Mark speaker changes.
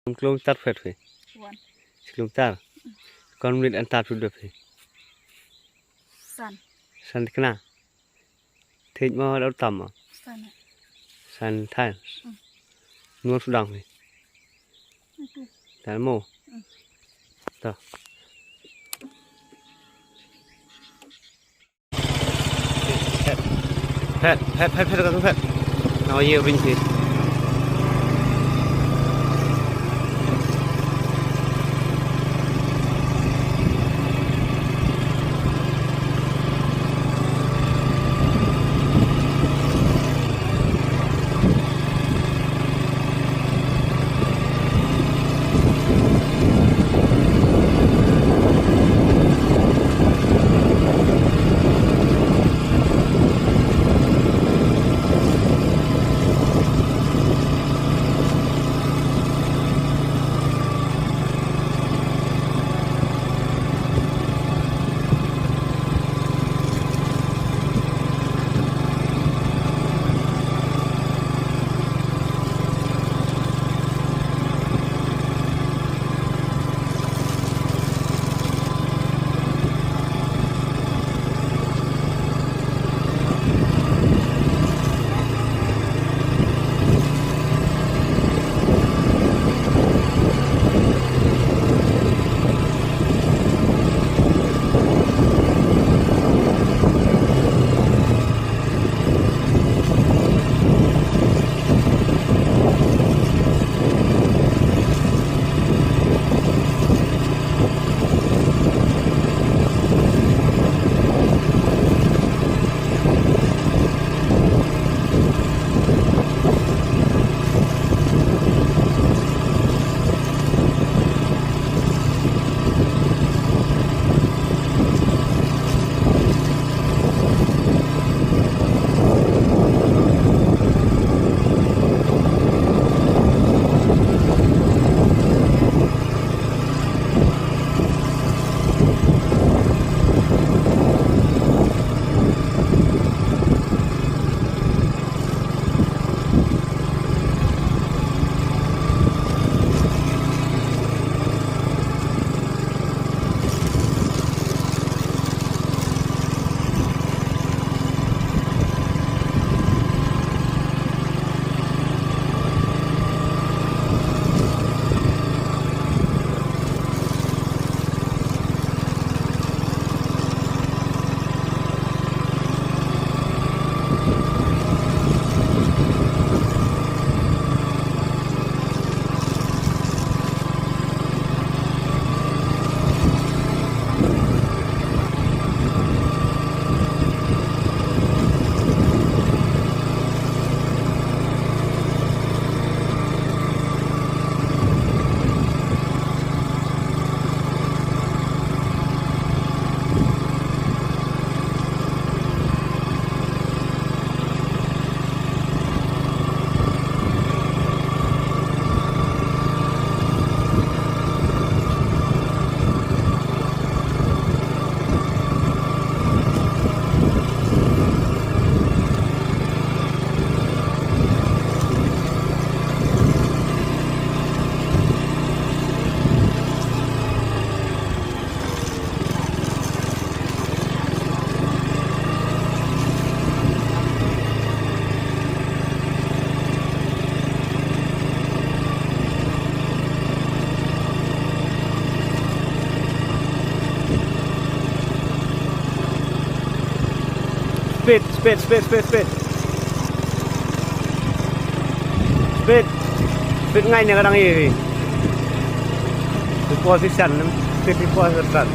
Speaker 1: kilometer phết phải
Speaker 2: One.
Speaker 1: kilometer còn mình ăn tạt được phải
Speaker 2: Sun.
Speaker 1: san cái nào thế mà đâu tầm à
Speaker 2: Sun.
Speaker 1: san thay nuốt xuống đồng này đàn mồ đó phết cái phết nói nhiều bình thường speed ngay này kadang ini position speed position